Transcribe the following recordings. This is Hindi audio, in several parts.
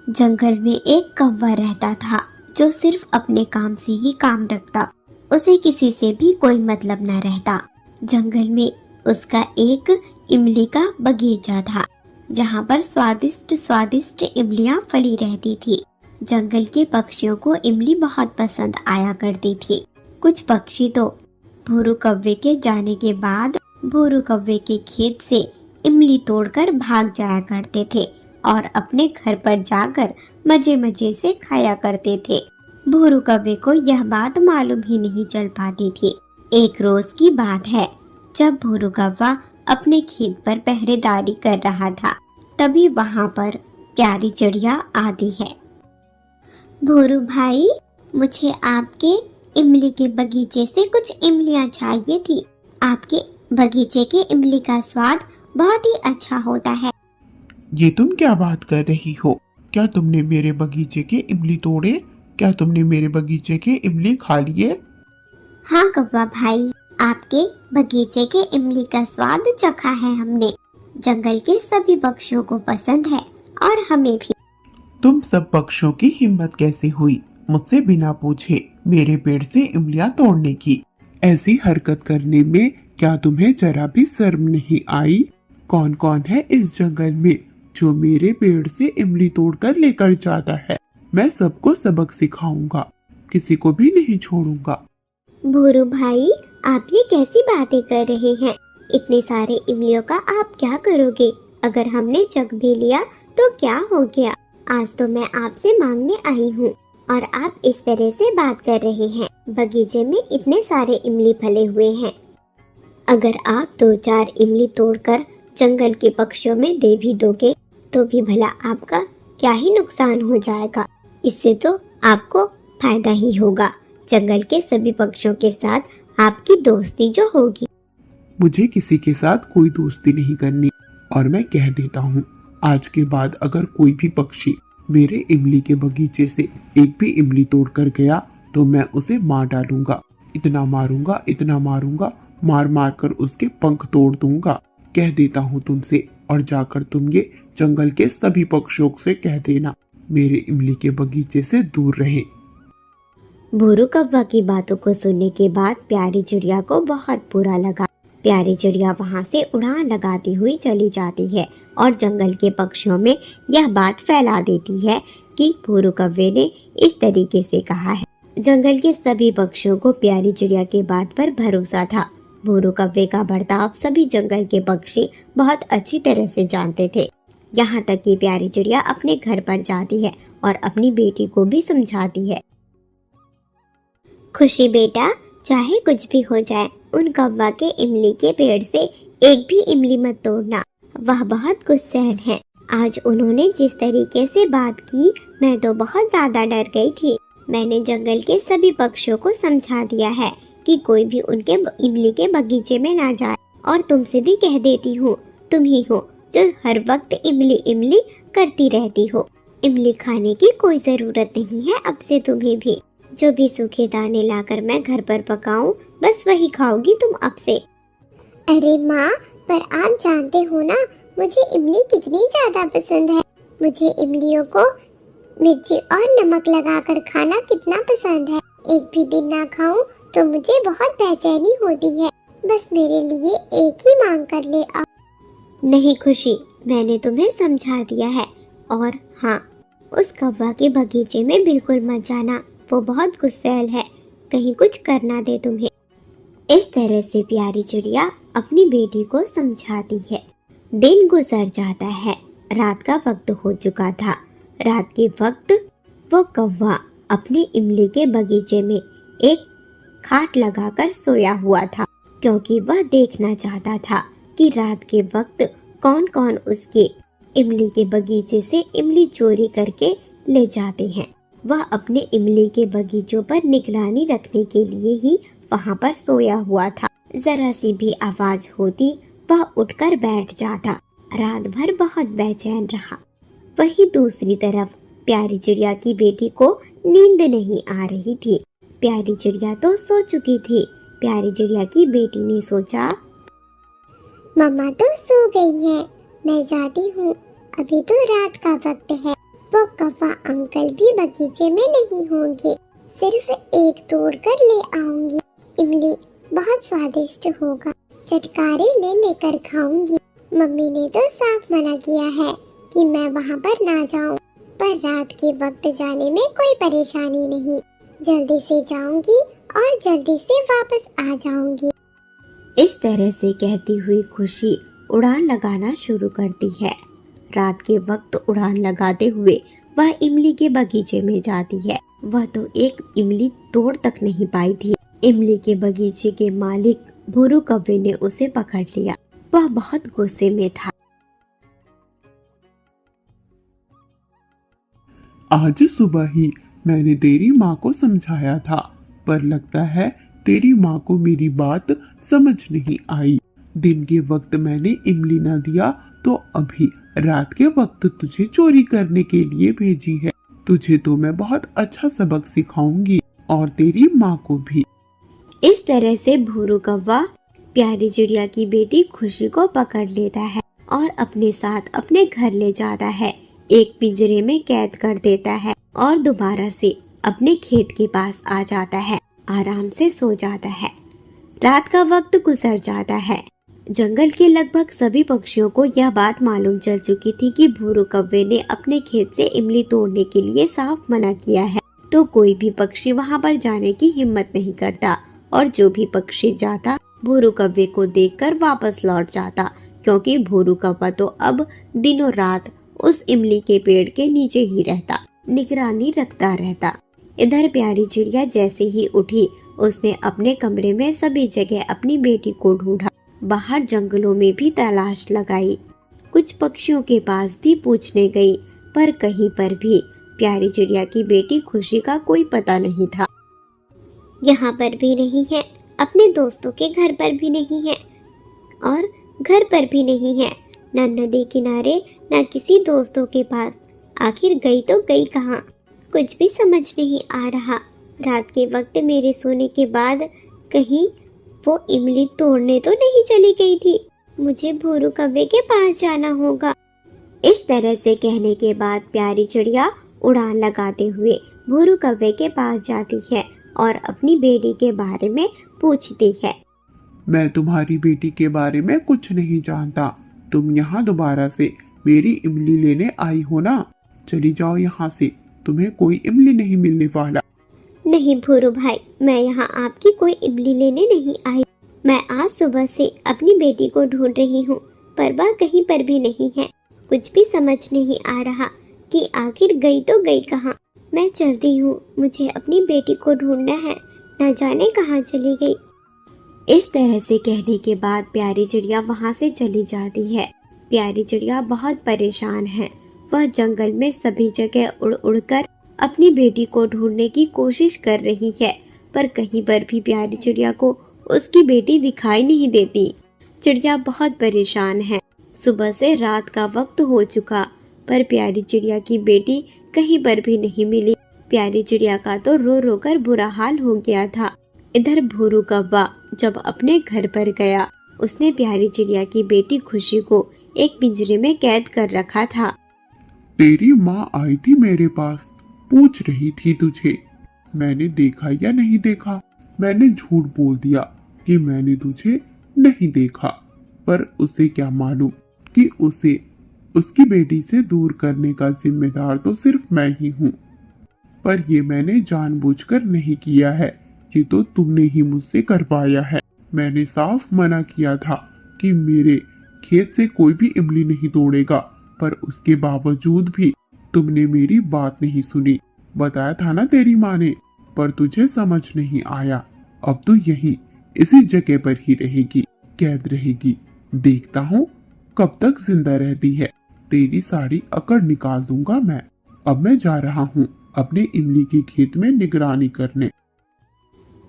जंगल में एक कौवा रहता था जो सिर्फ अपने काम से ही काम रखता। उसे किसी से भी कोई मतलब न रहता। जंगल में उसका एक इमली का बगीचा था जहाँ पर स्वादिष्ट स्वादिष्ट इमलियाँ फली रहती थी। जंगल के पक्षियों को इमली बहुत पसंद आया करती थी। कुछ पक्षी तो भूरू कौवे के जाने के बाद भूरू कौवे के खेत से इमली तोड़कर भाग जाया करते थे और अपने घर पर जाकर मजे मजे से खाया करते थे। भूरू कौवे को यह बात मालूम ही नहीं चल पाती थी। एक रोज की बात है, जब भूरू कौवा अपने खेत पर पहरेदारी कर रहा था, तभी वहाँ पर प्यारी चिड़िया आती है। भूरू भाई, मुझे आपके इमली के बगीचे से कुछ इमलियाँ चाहिए थी। आपके बगीचे के इमली का स्वाद बहुत ही अच्छा होता है। ये तुम क्या बात कर रही हो? क्या तुमने मेरे बगीचे के इमली तोड़े? क्या तुमने मेरे बगीचे के इमली खा लिए? हाँ कौवा भाई, आपके बगीचे के इमली का स्वाद चखा है हमने। जंगल के सभी पक्षियों को पसंद है और हमें भी। तुम सब पक्षियों की हिम्मत कैसे हुई मुझसे बिना पूछे मेरे पेड़ से इमलियां तोड़ने की? ऐसी हरकत करने में क्या तुम्हें जरा भी शर्म नहीं आई? कौन कौन है इस जंगल में जो मेरे पेड़ से इमली तोड़कर लेकर जाता है? मैं सबको सबक सिखाऊंगा, किसी को भी नहीं छोड़ूंगा। भूरू भाई, आप ये कैसी बातें कर रहे हैं? इतने सारे इमलियों का आप क्या करोगे? अगर हमने चख भी लिया तो क्या हो गया? आज तो मैं आपसे मांगने आई हूँ और आप इस तरह से बात कर रहे हैं। बगीचे में इतने सारे इमली फले हुए हैं। अगर आप 2-4 इमली तोड़कर जंगल के पक्षियों में दे भी दोगे तो भी भला आपका क्या ही नुकसान हो जाएगा। इससे तो आपको फायदा ही होगा। जंगल के सभी पक्षियों के साथ आपकी दोस्ती जो होगी। मुझे किसी के साथ कोई दोस्ती नहीं करनी और मैं कह देता हूँ, आज के बाद अगर कोई भी पक्षी मेरे इमली के बगीचे से एक भी इमली तोड़ कर गया तो मैं उसे मार डालूंगा। इतना मारूंगा, मार मार कर उसके पंख तोड़ दूंगा। कह देता हूँ तुमसे, और जाकर तुम ये जंगल के सभी पक्षियों से कह देना मेरे इमली के बगीचे से दूर रहें। भूरू कौवा की बातों को सुनने के बाद प्यारी चिड़िया को बहुत बुरा लगा। प्यारी चिड़िया वहाँ से उड़ान लगाती हुई चली जाती है और जंगल के पक्षियों में यह बात फैला देती है कि भूरू कौवे ने इस तरीके से कहा है। जंगल के सभी पक्षियों को प्यारी चिड़िया की बात पर भरोसा था। भूरू कौवे का बर्ताव सभी जंगल के पक्षी बहुत अच्छी तरह से जानते थे। यहाँ तक कि प्यारी चिड़िया अपने घर पर जाती है और अपनी बेटी को भी समझाती है। खुशी बेटा, चाहे कुछ भी हो जाए, उन कौवा के इमली के पेड़ से एक भी इमली मत तोड़ना। वह बहुत गुस्सैल है। आज उन्होंने जिस तरीके से बात की, मैं तो बहुत ज्यादा डर गई थी। मैंने जंगल के सभी पक्षियों को समझा दिया है कि कोई भी उनके इमली के बगीचे में ना जाए। और तुमसे भी कह देती हूँ, तुम ही हो जो हर वक्त इमली इमली करती रहती हो। इमली खाने की कोई जरूरत नहीं है अब से तुम्हें भी। जो भी सूखे दाने लाकर मैं घर पर पकाऊं, बस वही खाओगी तुम अब से। अरे माँ, पर आप जानते हो ना, मुझे इमली कितनी ज्यादा पसंद है। मुझे इमलियों को मिर्ची और नमक लगाकर खाना कितना पसंद है। एक भी दिन ना खाऊं तो मुझे बहुत बेचैनी होती है। बस मेरे लिए एक ही मांग कर ले आओ। नहीं खुशी, मैंने तुम्हें समझा दिया है। और हाँ, उस कौवा के बगीचे में बिल्कुल मत जाना। वो बहुत गुस्सैल है, कहीं कुछ कर ना दे तुम्हें। इस तरह से प्यारी चिड़िया अपनी बेटी को समझाती है। दिन गुजर जाता है। रात का वक्त हो चुका था। रात के वक्त वो कौवा अपने इमली के बगीचे में एक खाट लगाकर सोया हुआ था, क्योंकि वह देखना चाहता था कि रात के वक्त कौन कौन उसके इमली के बगीचे से इमली चोरी करके ले जाते हैं। वह अपने इमली के बगीचों पर निगरानी रखने के लिए ही वहाँ पर सोया हुआ था। जरा सी भी आवाज होती वह उठकर बैठ जाता। रात भर बहुत बेचैन रहा। वहीं दूसरी तरफ प्यारी चिड़िया की बेटी को नींद नहीं आ रही थी। प्यारी चिड़िया तो सो चुकी थी। प्यारी चिड़िया की बेटी ने सोचा, मम्मा तो सो गई है, मैं जाती हूँ, अभी तो रात का वक्त है। वो कौवा अंकल भी बगीचे में नहीं होंगे। सिर्फ एक तोड़ कर ले आऊंगी। इमली बहुत स्वादिष्ट होगा, चटकारे ले लेकर खाऊंगी। मम्मी ने तो साफ मना किया है कि मैं वहाँ पर ना जाऊँ, पर रात के वक्त जाने में कोई परेशानी नहीं। जल्दी से जाऊंगी और जल्दी से वापस आ जाऊंगी। इस तरह से कहती हुई खुशी उड़ान लगाना शुरू करती है। रात के वक्त उड़ान लगाते हुए वह इमली के बगीचे में जाती है। वह तो एक इमली तोड़ तक नहीं पाई थी। इमली के बगीचे के मालिक भूरू कौवे ने उसे पकड़ लिया। वह बहुत गुस्से में था। आज सुबह ही मैंने तेरी माँ को समझाया था, पर लगता है तेरी माँ को मेरी बात समझ नहीं आई। दिन के वक्त मैंने इमली न दिया तो अभी रात के वक्त तुझे चोरी करने के लिए भेजी है। तुझे तो मैं बहुत अच्छा सबक सिखाऊंगी और तेरी माँ को भी। इस तरह से भूरू कौवा प्यारी चिड़िया की बेटी खुशी को पकड़ लेता है और अपने साथ अपने घर ले जाता है। एक पिंजरे में कैद कर देता है और दोबारा से अपने खेत के पास आ जाता है। आराम से सो जाता है। रात का वक्त गुजर जाता है। जंगल के लगभग सभी पक्षियों को यह बात मालूम चल चुकी थी कि भूरू कौवे ने अपने खेत से इमली तोड़ने के लिए साफ मना किया है, तो कोई भी पक्षी वहां पर जाने की हिम्मत नहीं करता और जो भी पक्षी जाता भूरू कौवे को देखकर वापस लौट जाता, क्योंकि भूरू कौवा तो अब दिनों रात उस इमली के पेड़ के नीचे ही रहता, निगरानी रखता रहता। इधर प्यारी चिड़िया जैसे ही उठी उसने अपने कमरे में सभी जगह अपनी बेटी को ढूंढा। बाहर जंगलों में भी तलाश लगाई, कुछ पक्षियों के पास भी पूछने गई, पर कहीं पर भी प्यारी चिड़िया की बेटी खुशी का कोई पता नहीं था। यहाँ पर भी नहीं है, अपने दोस्तों के घर पर भी नहीं है और घर पर भी नहीं है, न नदी किनारे न किसी दोस्तों के पास। आखिर गई तो गई कहाँ, कुछ भी समझ नहीं आ रहा। रात के वक्त मेरे सोने के बाद कहीं वो इमली तोड़ने तो नहीं चली गई थी। मुझे भूरू कौवे के पास जाना होगा। इस तरह से कहने के बाद प्यारी चिड़िया उड़ान लगाते हुए भूरू कौवे के पास जाती है और अपनी बेटी के बारे में पूछती है। मैं तुम्हारी बेटी के बारे में कुछ नहीं जानता। तुम यहाँ दोबारा से मेरी इमली लेने आई हो ना? चली जाओ यहाँ से, तुम्हें कोई इमली नहीं मिलने वाला। नहीं भूरू भाई, मैं यहाँ आपकी कोई इमली लेने नहीं आई। मैं आज सुबह से अपनी बेटी को ढूंढ रही हूँ, पर वह कहीं पर भी नहीं है। कुछ भी समझ नहीं आ रहा कि आखिर गई तो गई कहाँ। मैं चलती हूँ, मुझे अपनी बेटी को ढूंढना है, न जाने कहाँ चली गई। इस तरह से कहने के बाद प्यारी चिड़िया वहाँ से चली जाती है। प्यारी चिड़िया बहुत परेशान है। वह जंगल में सभी जगह उड़ उड़कर अपनी बेटी को ढूंढने की कोशिश कर रही है, पर कहीं पर भी प्यारी चिड़िया को उसकी बेटी दिखाई नहीं देती। चिड़िया बहुत परेशान है। सुबह से रात का वक्त हो चुका, पर प्यारी चिड़िया की बेटी कहीं पर भी नहीं मिली। प्यारी चिड़िया का तो रो रो कर बुरा हाल हो गया था। इधर भूरू कौवा जब अपने घर पर गया, उसने प्यारी चिड़िया की बेटी खुशी को एक पिंजरे में कैद कर रखा था। तेरी माँ आई थी मेरे पास, पूछ रही थी तुझे मैंने देखा या नहीं देखा। मैंने झूठ बोल दिया कि मैंने तुझे नहीं देखा, पर उसे क्या मालूम कि उसे उसकी बेटी से दूर करने का जिम्मेदार तो सिर्फ मैं ही हूँ। पर ये मैंने जानबूझकर नहीं किया है, ये तो तुमने ही मुझसे करवाया है। मैंने साफ मना किया था कि मेरे खेत से कोई भी इमली नहीं तोड़ेगा, पर उसके बावजूद भी तुमने मेरी बात नहीं सुनी। बताया था ना तेरी माँ ने, पर तुझे समझ नहीं आया। अब तो यहीं इसी जगह पर ही रहेगी, कैद रहेगी। देखता हूँ कब तक जिंदा रहती है। तेरी सारी अकड़ निकाल दूंगा मैं। अब मैं जा रहा हूँ अपने इमली के खेत में निगरानी करने।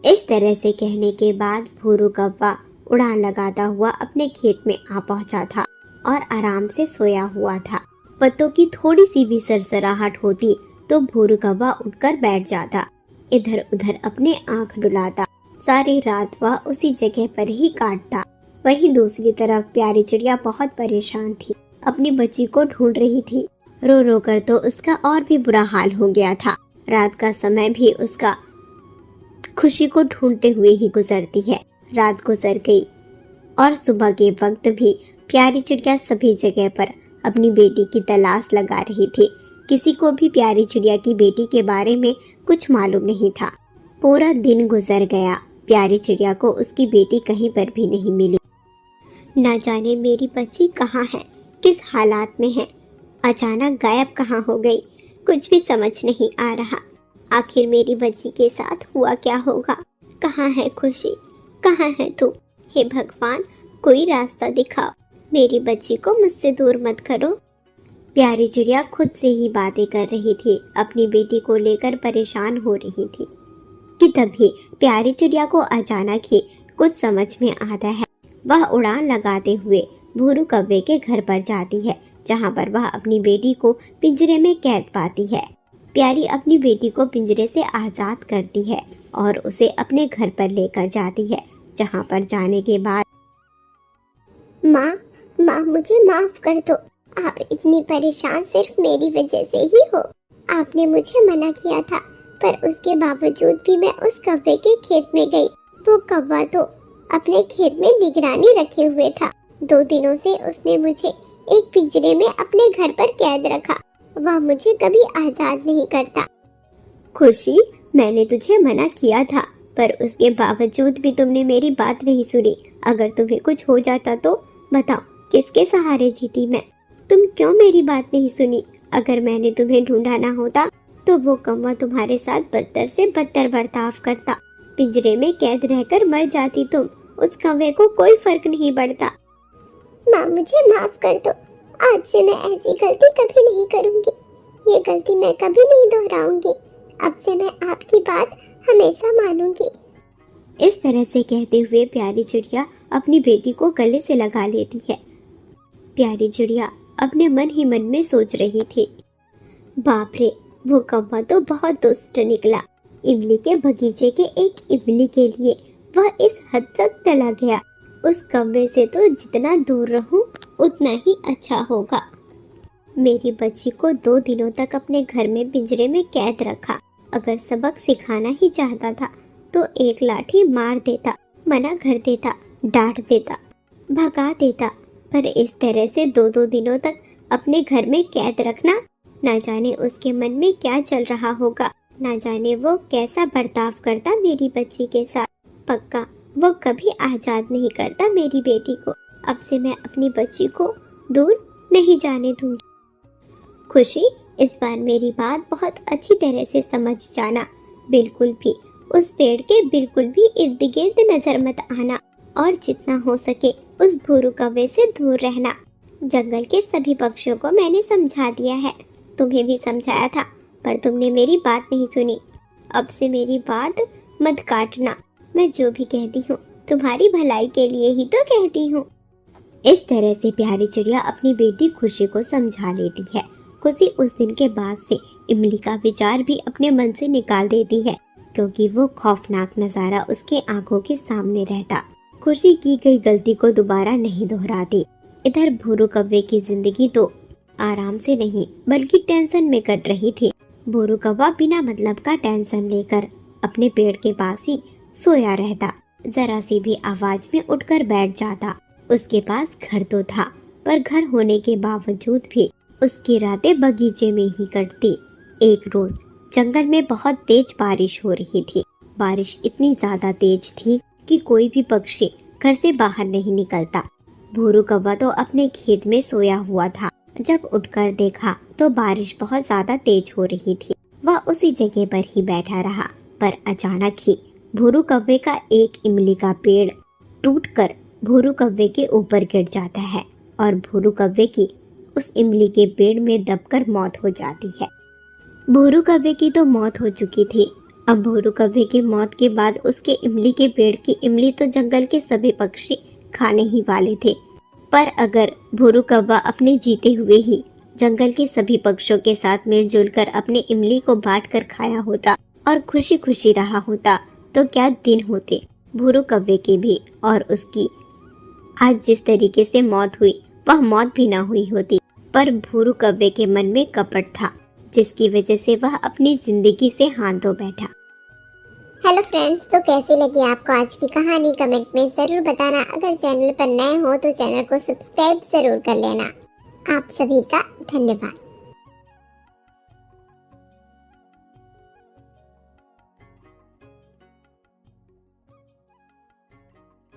इस तरह से कहने के बाद भूरू कौवा उड़ान लगाता हुआ अपने खेत में आ पहुंचा था और आराम से सोया हुआ था। पत्तों की थोड़ी सी भी सरसराहट होती तो भूरू कौवा उठकर बैठ जाता, इधर उधर अपने आंख डुलाता। सारी रात वह उसी जगह पर ही काटता। वहीं दूसरी तरफ प्यारी चिड़िया बहुत परेशान थी, अपनी बच्ची को ढूंढ रही थी। रो रो कर तो उसका और भी बुरा हाल हो गया था। रात का समय भी उसका खुशी को ढूंढते हुए ही गुजरती है। रात गुजर गई और सुबह के वक्त भी प्यारी चिड़िया सभी जगह पर अपनी बेटी की तलाश लगा रही थी। किसी को भी प्यारी चिड़िया की बेटी के बारे में कुछ मालूम नहीं था। पूरा दिन गुजर गया, प्यारी चिड़िया को उसकी बेटी कहीं पर भी नहीं मिली। ना जाने मेरी बच्ची कहाँ है, किस हालात में है, अचानक गायब कहाँ हो गई, कुछ भी समझ नहीं आ रहा। आखिर मेरी बच्ची के साथ हुआ क्या होगा? कहाँ है खुशी, कहाँ है तू? हे भगवान, कोई रास्ता दिखाओ, मेरी बच्ची को मुझसे दूर मत करो। प्यारी चिड़िया खुद से ही बातें कर रही थी, अपनी बेटी को लेकर परेशान हो रही थी कि तभी प्यारी चिड़िया को अचानक ही कुछ समझ में आता है। वह उड़ान लगाते हुए भूरू कौवे के घर पर जाती है, जहाँ पर वह अपनी बेटी को पिंजरे में कैद पाती है। प्यारी अपनी बेटी को पिंजरे से आज़ाद करती है और उसे अपने घर पर लेकर जाती है, जहाँ पर जाने के बाद माँ मुझे माफ कर दो। आप इतनी परेशान सिर्फ मेरी वजह से ही हो। आपने मुझे मना किया था, पर उसके बावजूद भी मैं उस कौवे के खेत में गई। वो कौवा तो अपने खेत में निगरानी रखे हुए था। 2 दिनों से उसने मुझे एक पिंजरे में अपने घर पर कैद रखा। वह मुझे कभी आजाद नहीं करता। खुशी, मैंने तुझे मना किया था, पर उसके बावजूद भी तुमने मेरी बात नहीं सुनी। अगर तुम्हें कुछ हो जाता तो बताओ, किसके सहारे जीती मैं? तुम क्यों मेरी बात नहीं सुनी? अगर मैंने तुम्हें ढूंढा ना होता तो वो कौवा तुम्हारे साथ बदतर से बदतर बर्ताव करता। पिंजरे में कैद रहकर मर जाती तुम, उस कौवे को कोई फर्क नहीं पड़ता। माँ मुझे माफ कर दो। आज से मैं ऐसी गलती कभी नहीं करूँगी। ये गलती मैं कभी नहीं दोहराऊंगी। अब से मैं आपकी बात हमेशा मानूंगी। इस तरह से कहते हुए प्यारी चिड़िया अपनी बेटी को गले से लगा लेती है। प्यारी चिड़िया अपने मन ही मन में सोच रही थी, बाप रे, वो कौवा तो बहुत दुष्ट निकला। इमली के बगीचे के एक इमली के लिए वह इस हद तक चला गया। उस कौवे से तो जितना दूर रहूं उतना ही अच्छा होगा। मेरी बच्ची को 2 दिनों तक अपने घर में पिंजरे में कैद रखा। अगर सबक सिखाना ही चाहता था तो एक लाठी मार देता, मना कर देता, डांट देता, भगा देता। पर इस तरह से 2-2 दिनों तक अपने घर में कैद रखना, ना जाने उसके मन में क्या चल रहा होगा, ना जाने वो कैसा बर्ताव करता मेरी बच्ची के साथ। पक्का वो कभी आजाद नहीं करता मेरी बेटी को। अब से मैं अपनी बच्ची को दूर नहीं जाने दूंगी। खुशी, इस बार मेरी बात बहुत अच्छी तरह से समझ जाना। बिल्कुल भी उस पेड़ के बिल्कुल भी इर्द गिर्द नजर मत आना और जितना हो सके उस भूरू कौवे से दूर रहना। जंगल के सभी पक्षियों को मैंने समझा दिया है, तुम्हें भी समझाया था, पर तुमने मेरी बात नहीं सुनी। अब से मेरी बात मत काटना। मैं जो भी कहती हूँ तुम्हारी भलाई के लिए ही तो कहती हूँ। इस तरह से प्यारी चिड़िया अपनी बेटी खुशी को समझा लेती है। खुशी उस दिन के बाद से इमली का विचार भी अपने मन से निकाल देती है, क्योंकि वो खौफनाक नज़ारा उसके आंखों के सामने रहता। खुशी की गई गलती को दोबारा नहीं दोहराती। इधर भूरू कौवे की जिंदगी तो आराम से नहीं बल्कि टेंशन में कट रही थी। भूरू कौवा बिना मतलब का टेंशन लेकर अपने पेड़ के पास ही सोया रहता। जरा सी भी आवाज में उठकर बैठ जाता। उसके पास घर तो था, पर घर होने के बावजूद भी उसकी रातें बगीचे में ही कटती। एक रोज जंगल में बहुत तेज बारिश हो रही थी। बारिश इतनी ज्यादा तेज थी कि कोई भी पक्षी घर से बाहर नहीं निकलता। भूरू कौवा तो अपने खेत में सोया हुआ था। जब उठकर देखा तो बारिश बहुत ज्यादा तेज हो रही थी। वह उसी जगह पर ही बैठा रहा, पर अचानक ही भूरू कौवे का एक इमली का पेड़ टूटकर भूरू कौवे के ऊपर गिर जाता है और भूरू कौवे की उस इमली के पेड़ में दबकर मौत हो जाती है। भूरू कौवे की तो मौत हो चुकी थी। अब भूरू कौवे की मौत के बाद उसके इमली के पेड़ की इमली तो जंगल के सभी पक्षी खाने ही वाले थे। पर अगर भूरू कौवा अपने जीते हुए ही जंगल के सभी पक्षियों के साथ मिलजुल कर अपने इमली को बांट कर खाया होता और खुशी खुशी रहा होता तो क्या दिन होते भूरू कौवे के भी, और उसकी आज जिस तरीके से मौत हुई वह मौत भी ना हुई होती। पर भूरू कौवे के मन में कपट था, जिसकी वजह से वह अपनी जिंदगी से हाथ धो बैठा। हेलो फ्रेंड्स, तो कैसी लगी आपको आज की कहानी कमेंट में जरूर बताना। अगर चैनल पर नए हो तो चैनल को सब्सक्राइब जरूर कर लेना। आप सभी का धन्यवाद।